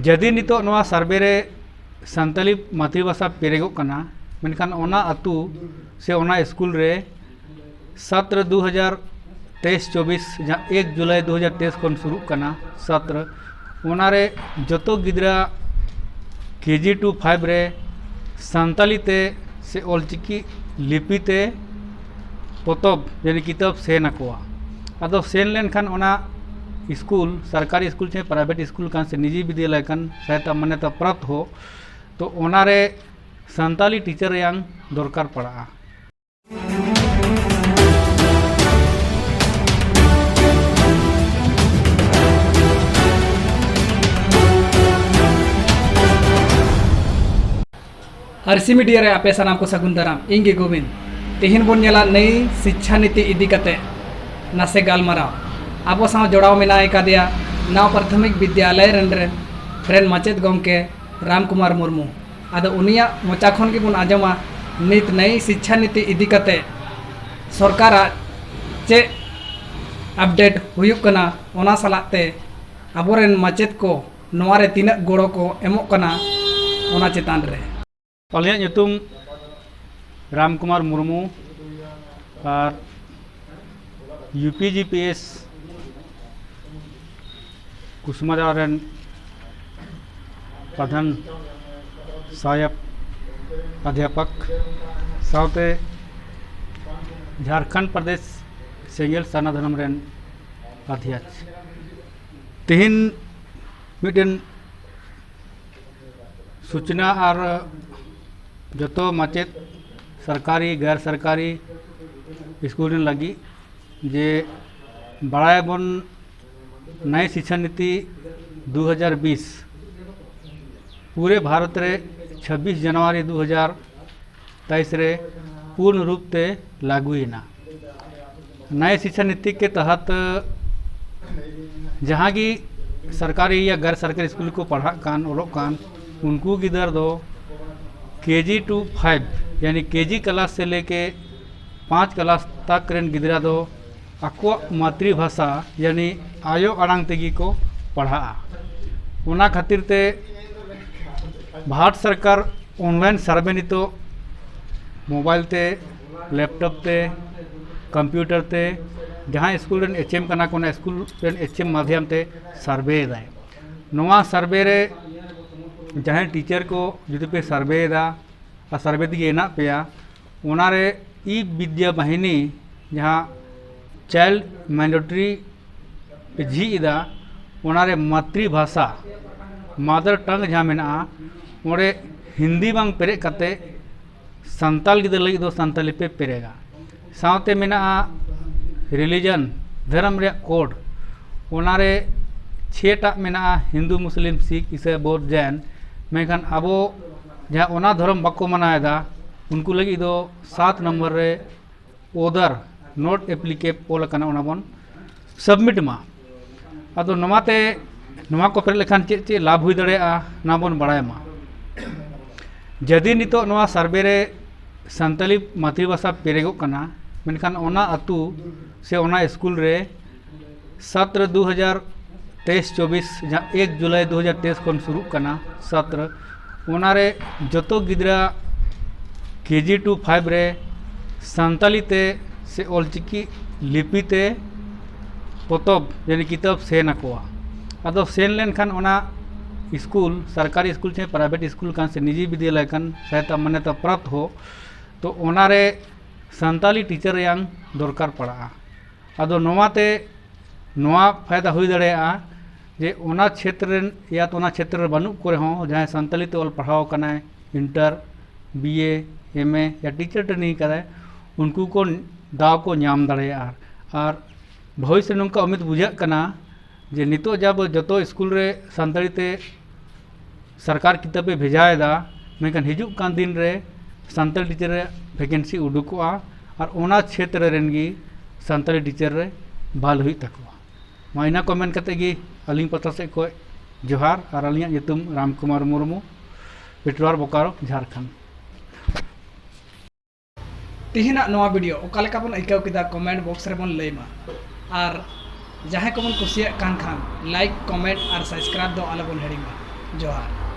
जदि नितो नवा सर्वे रे संताली मातृभाषा पेरेगोग कना मेनखान ओना अतु से ओना स्कूल रे सत्र 2023-24 जहाँ 1 जुलाई 2023 खन शुरू कना सत्र ओनारे जतो गिदरा KG to 5 रे संताली ते से ऑलचिकी लिपि ते पोतब यानी किताब सेन अकोआ अदो सेन लेन खान ओना स्कूल सरकारी स्कूल चाहे प्राइवेट स्कूल कान से निजी विद्यालय कान सहायता मान्यता प्राप्त हो तो ओनारे संताली टीचर यांग दरकार पड़ा। आरसी मीडिया रे आपे सानाम को सगुन दाराम इंगे गोविंद तेहिन बोन नेला नई शिक्षा नीति इदी कते नासे गालमाराव आबो साव जोड़ाव मेना एकादिया नाव प्राथमिक विद्यालय रेन माचेद गमके राम कुमार मुर्मू आदो उनिया मोचा खन के बुन आजमा नित नई शिक्षा नीति इदी कते सरकार चे अपडेट हुयुक कना ओना सलाते आबोरेन माचेद को नोवारे तिना गोड़ो को एमोक कना ओना चेतान रे अलिया ᱧᱩᱛᱩᱢ राम कुमार मुर्मू और UPGPS कुसुमाराव रेन प्रधान सहायक अध्यापक साउते झारखंड प्रदेश सेंगेल साना धर्म रेन अध्यक्ष तेहिन मिटन सूचना और जतो माचेद सरकारी गैर सरकारी स्कूल लगी जे बड़ाय बन नई शिक्षा नीति 2020 पूरे भारत रे 26 जनवरी 2023 रे पूर्ण रूप से लागू हिना। नई शिक्षा नीति के तहत जहाँ की सरकारी या गैर सरकारी स्कूल को पढ़ा कान ओलोक कान उनको गिदर दो KG to 5 यानी KG क्लास से लेके 5 क्लास तक रेन गिदरा दो आको मातृभाषा यानी आयो आड़ांग तेगी को पढ़ा उना खातिर ते भारत सरकार ऑनलाइन सर्वे नितो मोबाइल ते लैपटॉप ते कंप्यूटर ते जहाँ स्कूल रेन HM कना कोना स्कूल रेन HM माध्यम ते सर्वे दाय नवा सर्वे रे जहाँ टीचर को जुदे पे सर्वे दा और सर्वे दिए ना पेया उनारे ई विद्या वाहिनी जहाँ चाइल्ड मैंडेटरी पे जी इदा उनारे मातृभाषा मदर टंग जहाँ मेना ओरे हिंदी बांग पेरे कते संताल गिदर लगी दो संताली पे पेरेगा सावते मेना रिलीजन धर्म रे कोड उनारे 6टा मेना हिंदू मुस्लिम सिख ईसाई बौद्ध जैन मेखान अबो जहाँ ओना धर्म बाको मनाएदा उनको लगी दो 7 नंबर रे ओदर नोट एप्लीकेबल ओल कना ओना बन सबमिट मा अदो नमाते नवा को पेरे लेखान चे चे लाभ हुई दड़े ना बन बड़ाय मा जदि नितो नवा सर्वे रे संताली मातृभाषा पेरेगोग कना मेनखान ओना अतु से ओना स्कूल रे सत्र 2023-24 जहाँ 1 जुलाई 2023 खन शुरू कना सत्र ओनारे जतो गिदरा KG to 5 रे संताली ते से ऑलचिकी लिपि ते पोतब यानी किताब सेन अकोआ अदो सेन लेन खान ओना स्कूल सरकारी स्कूल चाहे प्राइवेट स्कूल कान से निजी विद्यालय कान सहायता मान्यता प्राप्त हो तो ओनारे संताली टीचर यांग दरकार पड़ा अदो नोवाते नोवा फायदा हुई दड़ेया जे ओना क्षेत्र या तो ओना क्षेत्र बनू को हो जहाँ संताली ते ऑल पढ़ाओ कना इंटर BA MA या टीचर ट्रेनिंग करे उनको को दाव को नाम दड़ेया और भविष्य नौका उम्मीद बुझा कना जे नितो जब जतो स्कूल रे संताली ते सरकार किताबे भेजाएदा मेकन हिजुक कान दिन रे संताली टीचर रे वैकेंसी उडुकोआ और ओना क्षेत्र रेनगी संताली टीचर रे बाल हुई तकवा माइना कमेंट करते कि अलिंग पत्र से को जोहार और अलिंग ᱧᱩᱛᱩᱢ राम कुमार मुर्मू पिटवार बोकारो झारखंड तिहिना नवा वीडियो ओकालेका बन आइकाव किदा कमेंट बॉक्स रे बन लैमा और जहाँ को बन कुसिया कान खान लाइक कमेंट और सब्सक्राइब दो आलो बन हेडिंग जोहार।